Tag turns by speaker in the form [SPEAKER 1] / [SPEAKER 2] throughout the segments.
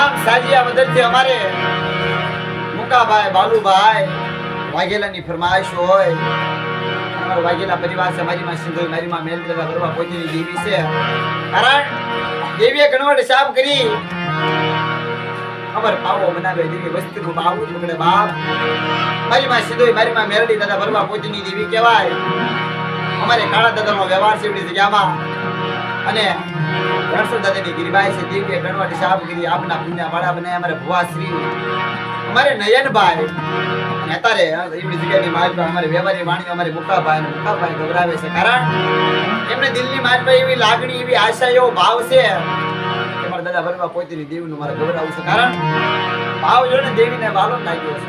[SPEAKER 1] ગામ સાજીયા વદરથી અમારે મુકાભાઈ બાલુભાઈ વાઘેલાની ફરમાઈશ હોય. અમારો વાઘેલા પરિવાર છે. મારી માં સિંધુ, મારી માં મેલદરા બરવા પોતીની દેવી છે. કારણ દેવીએ કણવટ સાફ કરી ખબર પાવો બનાવે દેવી વસ્તીનું બાવું ટુકડે બાપ. મારી માં સિંધુ, મારી માં મેલડી દાદા બરવા પોતીની દેવી કહેવાય. અમારે કાળા દાદાનો વ્યવહાર છે એવી જગ્યામાં. અને રણછોડ દાદાની ગિરિબાઈ છે. દેવીએ કણવટ સાફ કરી આપના પુણ્ય વાળા બનાવ્યા. અમારે ભુવાશ્રી, અમારે નયનભાઈ, અને અત્યારે એમની જગ્યાની માલપા અમારે વ્યવહારી વાણી અમારે મુકાભાઈ ગભરાવે છે. કારણ એમને દિલની માલપા એવી લાગણી, એવી આશા, એવો ભાવ છે કે મારા દાદા ભરવા પોતીની દેવીનું મારે ગભરાવું છે. કારણ ભાવ જોને દેવીને વાલો લાગ્યો છે.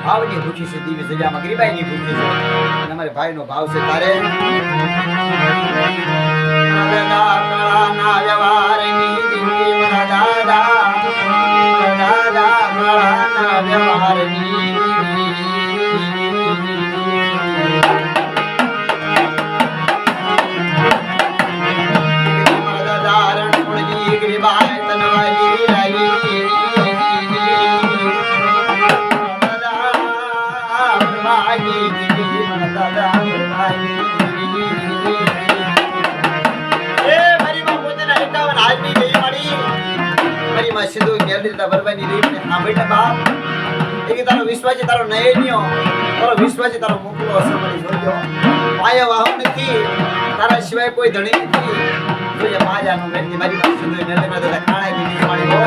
[SPEAKER 1] ભાવની ભૂખી છે દેવી જગ્યામાં, ગરીબાઈની ભૂખી છે. અને અમારે ભાઈનો ભાવ છે. તારે દાદા વ્યવહારની દેવી મારા દાદા વ્યવહારની સિંધુ મેલડી બરવાની રીતને આ બેટા બાપ એ તારો વિશ્વાસ છે, તારો નયન્યો, તારો વિશ્વાસ છે, તારો મોકલો સમરી જોજો. પાયા વાહો નથી, તારા સિવાય કોઈ ધણી નથી. જોજે માજાનું મેલડી મારી પાસે સિંધુ મેલડી દાદા કાણે દીધી મારી હો.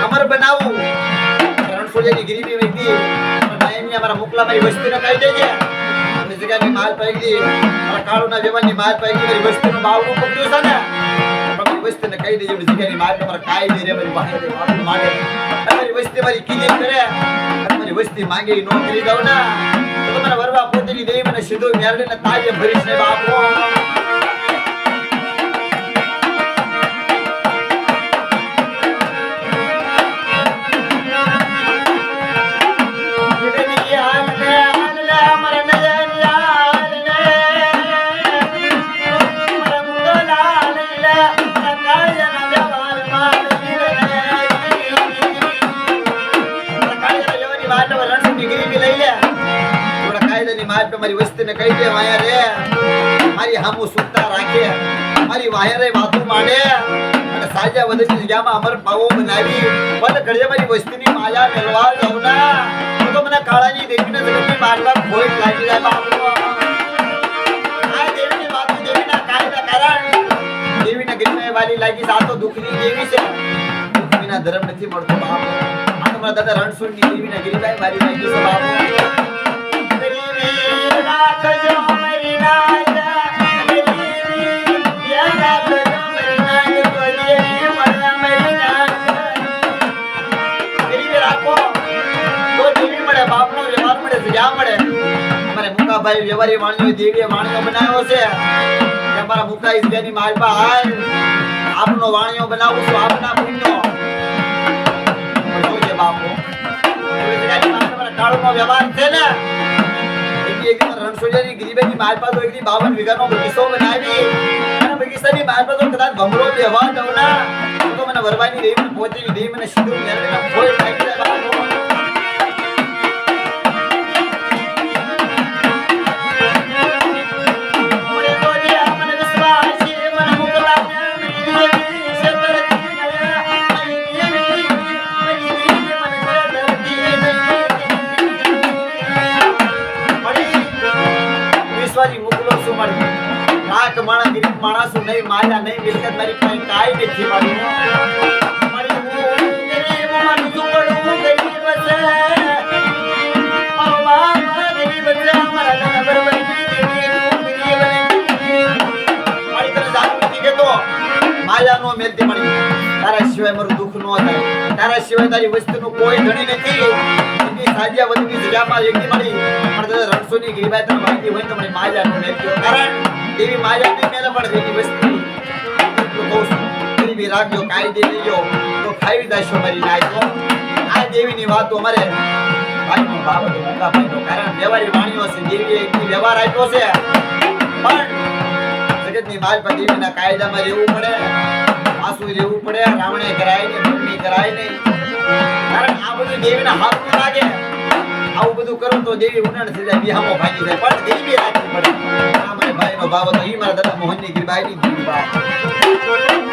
[SPEAKER 1] અમર બનાવું રણછોડિયાની ગરીબી વ્યક્તિ નાયની અમારા મુકલાભાઈ વસ્તીને કહી દેજે. અને જગ્યાની માલ પાઈ દી, મારા કાળુના વ્યવહારની માલ પાઈ દી. મારી વસ્તીનું બાવડું પકડ્યું છે ને, મારી વસ્તીને કહી દેજે. જગ્યાની માલ તમારે કાઈ દે રે મારી બહાર માંગે. મારી વસ્તી મારી કીધી કરે, મારી વસ્તી માંગે નો કરી દઉં ને તો તમારા વરવા પોતેની દેવી મને સીધો મેરડીને તાજે ભરીશ ને બાપો. મારી વસ્તીને કહી દે વાયા રે મારી હામુ સુતા રાખે, મારી વાયા રે વાતો માંડે. અને સાજા વધતી જગ્યામાં અમર પાવો બનાવી પણ ઘડીએ મારી વસ્તીની માયા મેળવા જાઉં ના તો મને કાળાની દેવીને જગતની બાટવા ખોઈ લાગી જાય બાપુ. આ દેવીની વાતો દેવીના કાયદા કારણ દેવીને ગરીબાઈ વાલી લાગી. આ તો દુઃખની દેવી છે, દુઃખીના ધર્મ નથી મળતો બાપુ. આ તો મારા દાદા રણછોડની દેવીને ગરીબાઈ વાલી લાગી છે બાપુ. મુકાભાઈ વ્યવહારી વાણીઓ દેવીએ વાણીઓ બનાવ્યો છે. અમારા મુકા ઇસગાની માલપા હાલ આપનો વાણીઓ બનાવું છું, આપના પુણ્યો જોજે બાપુ. કાળુનો વ્યવહાર છે ને રણછોડિયાની ગરીબાઈની માલપા તો એકની 52 વીઘાનો બગીચો બનાવી. અને બગીચાની માલપા તો કદાચ ભમરો બેહવા દઉં ના તો મને વરવાની દેવી પોતેની દેવી મને સીધું મેળવીને ખોઈ લાગી જાય બાપુ. માયા નહીં મિલકત મારી પાસે કાંઈ નથી મારી મારી હું ગરીબ મારું ઝૂંપડું ગરીબ છે મારો બાપ ગરીબ છે મારા દાદા બરબરી દેવી તું ગરીબ નહીં મારી તને જાણું નથી કેતો માયા નો મેલતી મળી તારા સિવાય મારું દુઃખ ન થાય તારા સિવાય તારી વસ્તુનું કોઈ ધણી નથી એની સાજ્યા વધુની જગ્યામાં એકલી મળી પણ દાદા રણસોની ગરીબાઈ તને વાગી હોય તો મને માયા નો મેલતી કારણ દેવી માયા ની મેલે પણ એની વસ્તુ એટલું કહું છું ગરીબી રાખજો કાયદે લેજો તો ખાવી દાશો મારી નાખો આ દેવીની વાતો અમારે ભાઈનો બાબતો મોટા ભાઈનો કારણ વ્યવહારી વાણીઓ છે દેવીએ એકની વ્યવહાર આપ્યો છે પણ જગતની માલ પર દેવીના કાયદામાં રહેવું પડે આસુ રહેવું પડે રાવણે કરાય ને મમ્મી કરાય નહીં કારણ આ બધું દેવીના હાથ લાગે આવું બધું કરું તો દેવી ઉનાળ થઈ જાય વિહામો ભાગી જાય પણ દેવી રાખવી પડે આ મારા ભાઈનો ભાવ હતો ઈ મારા દાદા મોહનની ગીરબાઈની ગીરબા